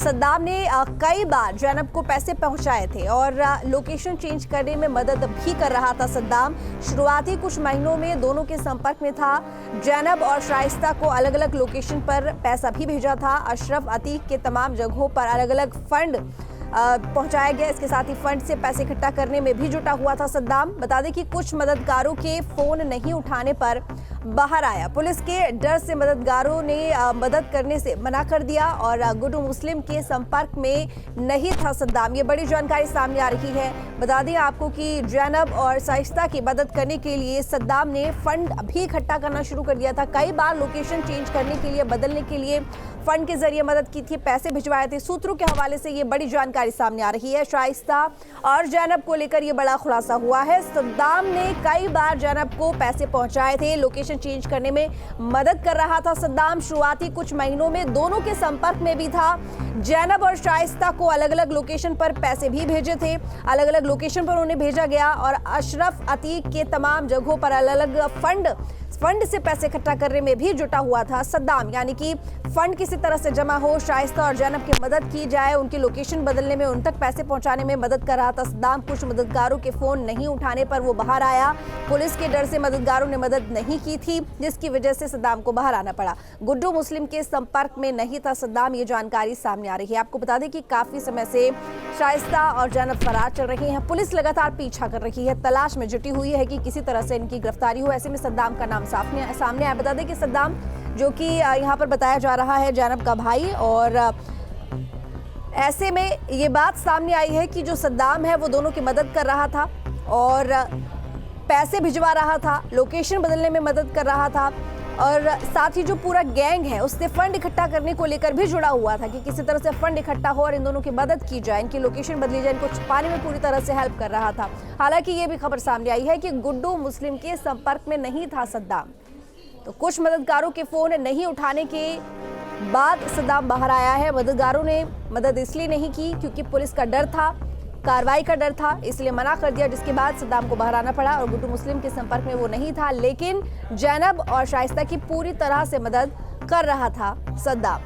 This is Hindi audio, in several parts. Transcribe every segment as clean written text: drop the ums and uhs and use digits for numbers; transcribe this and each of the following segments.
सद्दाम ने कई बार जैनब को पैसे पहुंचाए थे और लोकेशन चेंज करने में मदद भी कर रहा था। सद्दाम शुरुआती कुछ महीनों में दोनों के संपर्क में था। जैनब और शाइस्ता को अलग अलग लोकेशन पर पैसा भी भेजा था। अशरफ अतीक के तमाम जगहों पर अलग अलग फंड पहुंचाया गया। इसके साथ ही फंड से पैसे इकट्ठा करने में भी जुटा हुआ था सद्दाम। बता दें कि कुछ मददगारों के फोन नहीं उठाने पर बाहर आया। पुलिस के डर से मददगारों ने मदद करने से मना कर दिया और गुड्डू मुस्लिम के संपर्क में नहीं था सद्दाम। ये बड़ी जानकारी सामने आ रही है। बता दें आपको कि जैनब और शाइस्ता की मदद करने के लिए सद्दाम ने फंड भी इकट्ठा करना शुरू कर दिया था। कई बार लोकेशन चेंज करने के लिए, बदलने के लिए फंड के जरिए मदद की थी, पैसे भिजवाए थे। सूत्रों के हवाले से ये बड़ी जानकारी सामने आ रही है। शाइस्ता और जैनब को लेकर ये बड़ा खुलासा हुआ है। सद्दाम ने कई बार जैनब को पैसे पहुंचाए थे, लोकेशन चेंज करने में मदद कर रहा था सद्दाम। शुरुआती कुछ महीनों में दोनों के संपर्क में भी था। जैनब और शाइस्ता को अलग अलग लोकेशन पर पैसे भी भेजे थे, अलग अलग लोकेशन पर उन्हें भेजा गया और अशरफ अतीक के तमाम जगहों पर अलग अलग फंड से पैसे इकट्ठा करने में भी जुटा हुआ था सद्दाम। यानी कि फंड किसी तरह से जमा हो, शाइस्ता और जैनब की मदद की जाए, उनकी लोकेशन बदलने में, उन तक पैसे पहुंचाने में मदद कर रहा था सद्दाम। कुछ मददगारों के फोन नहीं उठाने पर वो बाहर आया। पुलिस के डर से मददगारों ने मदद नहीं की थी, जिसकी वजह से सद्दाम को बाहर आना पड़ा। गुड्डू मुस्लिम के संपर्क में नहीं था सद्दाम, ये जानकारी सामने आ रही है। आपको बता दें कि काफी समय से शाइस्ता और जैनब फरार चल रही हैं। पुलिस लगातार पीछा कर रही है, तलाश में जुटी हुई है कि किसी तरह से इनकी गिरफ्तारी हो। ऐसे में सद्दाम का नाम सामने आया। बता दें कि सद्दाम, जो कि यहाँ पर बताया जा रहा है जैनब का भाई, और ऐसे में ये बात सामने आई है कि जो सद्दाम है वो दोनों की मदद कर रहा था और पैसे भिजवा रहा था, लोकेशन बदलने में मदद कर रहा था और साथ ही जो पूरा गैंग है उससे फंड इकट्ठा करने को लेकर भी जुड़ा हुआ था कि किसी तरह से फंड इकट्ठा हो और इन दोनों की मदद की जाए, इनकी लोकेशन बदली जाए, इनको छुपाने में पूरी तरह से हेल्प कर रहा था। हालांकि ये भी खबर सामने आई है कि गुड्डू मुस्लिम के संपर्क में नहीं था सद्दाम, तो कुछ मददगारों के फोन नहीं उठाने के बाद सद्दाम बाहर आया है। मददगारों ने मदद इसलिए नहीं की क्योंकि पुलिस का डर था, कार्रवाई का डर था, इसलिए मना कर दिया, जिसके बाद सद्दाम को बाहर आना पड़ा और गुड्डू मुस्लिम के संपर्क में वो नहीं था। लेकिन जैनब और शाइस्ता की पूरी तरह से मदद कर रहा था सद्दाम।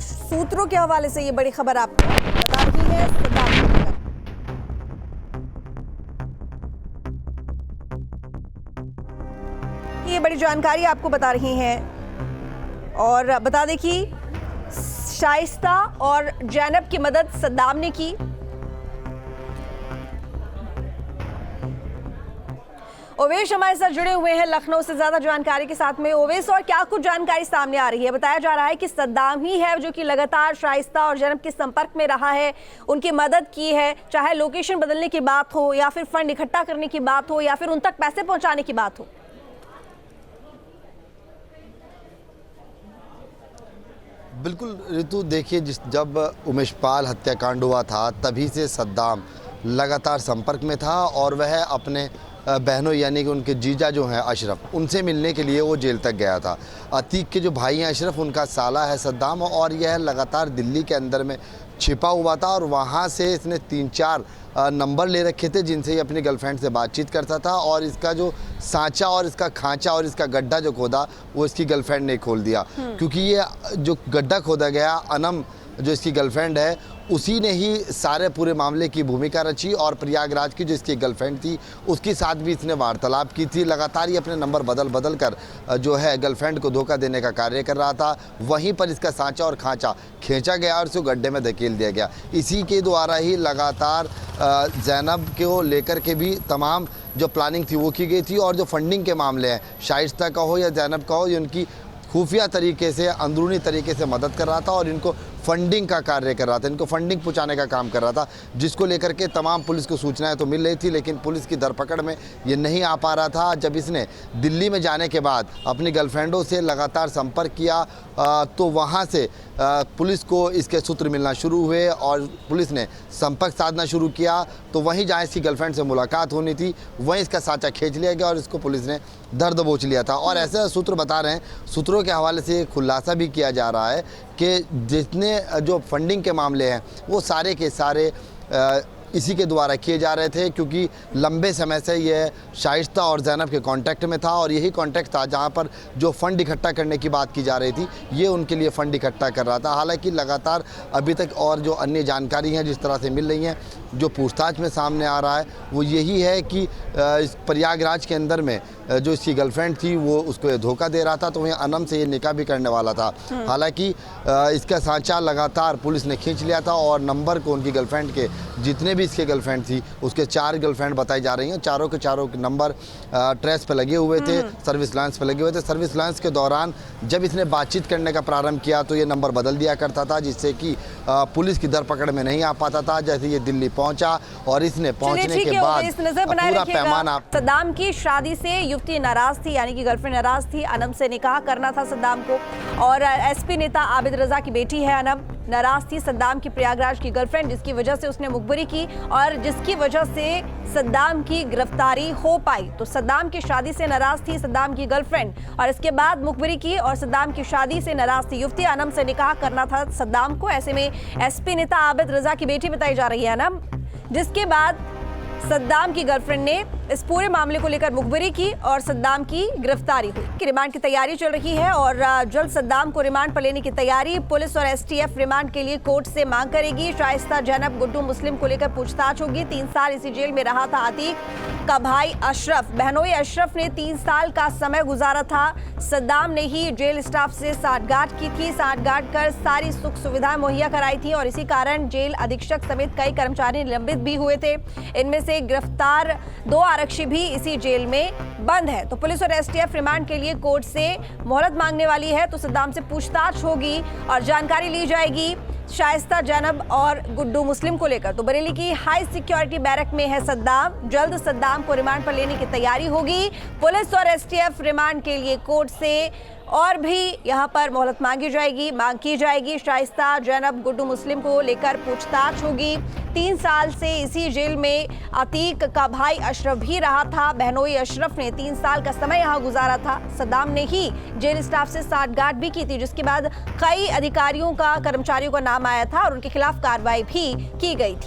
सूत्रों के हवाले से ये बड़ी खबर आपको बता रही है। सद्दाम ये बड़ी जानकारी आपको बता रही हैं और बता दें कि शाइस्ता और जैनब की मदद सद्दाम ने की। ओवेश हमारे साथ जुड़े हुए हैं लखनऊ से ज्यादा जानकारी के साथ में। ओवेश, और क्या कुछ जानकारी सामने आ रही है? बताया जा रहा है कि सद्दाम ही है जो कि लगातार शाइस्ता और जैनब के संपर्क में रहा है, उनकी मदद की है, चाहे लोकेशन बदलने की बात हो या फिर फंड इकट्ठा करने की बात हो या फिर उन तक पैसे पहुंचाने की बात हो। बिल्कुल ऋतु, देखिए जब उमेशपाल हत्याकांड हुआ था तभी से सद्दाम लगातार संपर्क में था और वह अपने बहनों यानी कि उनके जीजा जो हैं अशरफ, उनसे मिलने के लिए वो जेल तक गया था। अतीक के जो भाई हैं अशरफ, उनका साला है सद्दाम और यह लगातार दिल्ली के अंदर में छिपा हुआ था और वहाँ से इसने 3-4 नंबर ले रखे थे जिनसे ये अपनी गर्लफ्रेंड से बातचीत करता था और इसका जो सांचा और इसका खांचा और इसका गड्ढा जो खोदा वो इसकी गर्लफ्रेंड ने खोल दिया। क्योंकि ये जो गड्ढा खोदा गया, अनम जो इसकी गर्लफ्रेंड है, उसी ने ही सारे पूरे मामले की भूमिका रची और प्रयागराज की जो इसकी गर्लफ्रेंड थी उसके साथ भी इसने वार्तालाप की थी। लगातार ही अपने नंबर बदल कर जो है गर्लफ्रेंड को धोखा देने का कार्य कर रहा था। वहीं पर इसका सांचा और खांचा खींचा गया और उसको गड्ढे में धकेल दिया गया। इसी के द्वारा ही लगातार जैनब को लेकर के भी तमाम जो प्लानिंग थी वो की गई थी और जो फंडिंग के मामले हैं, शाइस्ता का हो या जैनब का हो, ये उनकी खुफिया तरीके से, अंदरूनी तरीके से मदद कर रहा था और इनको फंडिंग का कार्य कर रहा था, इनको फंडिंग पहुंचाने का काम कर रहा था, जिसको लेकर के तमाम पुलिस को सूचनाएं तो मिल रही थी लेकिन पुलिस की धरपकड़ में ये नहीं आ पा रहा था। जब इसने दिल्ली में जाने के बाद अपनी गर्लफ्रेंडों से लगातार संपर्क किया तो वहाँ से पुलिस को इसके सूत्र मिलना शुरू हुए और पुलिस ने संपर्क साधना शुरू किया। तो वहीं जहाँ इसकी गर्लफ्रेंड से मुलाकात होनी थी वहीं इसका सांचा खींच लिया गया और इसको पुलिस ने धर दबोच लिया था। और ऐसे सूत्र बता रहे हैं, सूत्रों के हवाले से खुलासा भी किया जा रहा है कि जितने जो फंडिंग के मामले हैं वो सारे के सारे इसी के द्वारा किए जा रहे थे, क्योंकि लंबे समय से ये शाइस्ता और ज़ैनब के कांटेक्ट में था और यही कांटेक्ट था जहां पर जो फ़ंड इकट्ठा करने की बात की जा रही थी, ये उनके लिए फ़ंड इकट्ठा कर रहा था। हालांकि लगातार अभी तक और जो अन्य जानकारी हैं जिस तरह से मिल रही हैं, जो पूछताछ में सामने आ रहा है वो यही है कि इस प्रयागराज के अंदर में जो इसकी गर्लफ्रेंड थी वो उसको ये धोखा दे रहा था, तो वहीं अनम से ये निकाह भी करने वाला था। हालांकि इसका सांचा लगातार पुलिस ने खींच लिया था और नंबर को उनकी गर्लफ्रेंड के, जितने भी इसके गर्लफ्रेंड थी उसके 4 गर्लफ्रेंड बताई जा रही हैं, चारों के चारों के नंबर ट्रेस पे लगे हुए थे, सर्विस लाइन्स पे लगे हुए थे। सर्विस लाइन्स के दौरान जब इसने बातचीत करने का प्रारंभ किया तो ये नंबर बदल दिया करता था, जिससे कि पुलिस की दरपकड़ में नहीं आ पाता था। जैसे ये दिल्ली पहुंचा और इसने पहुंचने के बाद पूरा पैमाना। सद्दाम की शादी से युवती नाराज थी, यानी कि गर्लफ्रेंड नाराज थी। अनम से निकाह करना था सद्दाम को, और एसपी नेता आबिद रजा की बेटी है अनम, नाराज थी सद्दाम की प्रयागराज की गर्लफ्रेंड, जिसकी वजह से उसने मुखबिरी की और जिसकी वजह से सद्दाम की गिरफ्तारी हो पाई। तो सद्दाम की शादी से नाराज थी सद्दाम की गर्लफ्रेंड और इसके बाद मुखबिरी की, और सद्दाम की शादी से नाराज थी युवती। अनम से निकाह करना था सद्दाम को। ऐसे में एसपी नेता आबिद रजा की बेटी बताई जा रही है अनम, जिसके बाद सद्दाम की गर्लफ्रेंड ने इस पूरे मामले को लेकर मुखबिरी की और सद्दाम की गिरफ्तारी हुई। रिमांड की तैयारी चल रही है और जल्द सद्दाम को रिमांड पर लेने की तैयारी। पुलिस और एसटीएफ रिमांड के लिए कोर्ट से मांग करेगी। शाइस्ता, ज़ैनब, गुड्डू मुस्लिम को लेकर पूछताछ होगी। 3 साल इसी जेल में रहा था अतीक का भाई अशरफ। बहनोई अशरफ ने 3 साल का समय गुजारा था। सद्दाम ने ही जेल स्टाफ से साठगांठ की थी, साठगांठ कर सारी सुख सुविधाएं मुहैया कराई थी और इसी कारण जेल अधीक्षक समेत कई कर्मचारी निलंबित भी हुए थे। इनमें से गिरफ्तार 2 आरक्षी भी इसी जेल में बंद है। तो पुलिस और एसटीएफ रिमांड के लिए कोर्ट से मोहलत मांगने वाली है। तो सद्दाम से पूछताछ होगी और जानकारी ली जाएगी शाइस्ता, ज़ैनब और गुड्डू मुस्लिम को लेकर। तो बरेली की हाई सिक्योरिटी बैरक में है सद्दाम। जल्द सद्दाम को रिमांड पर लेने की तैयारी होगी। पुलिस और एसटीएफ रिमांड के लिए कोर्ट से और भी यहां पर मोहलत मांग की जाएगी। शाइस्ता, ज़ैनब, गुड्डू मुस्लिम को लेकर पूछताछ होगी। 3 साल से इसी जेल में अतीक का भाई अशरफ भी रहा था। बहनोई अशरफ ने 3 साल का समय यहां गुजारा था। सद्दाम ने ही जेल स्टाफ से साठगांठ भी की थी, जिसके बाद कई अधिकारियों का, कर्मचारियों का नाम आया था और उनके खिलाफ कार्रवाई भी की गई थी।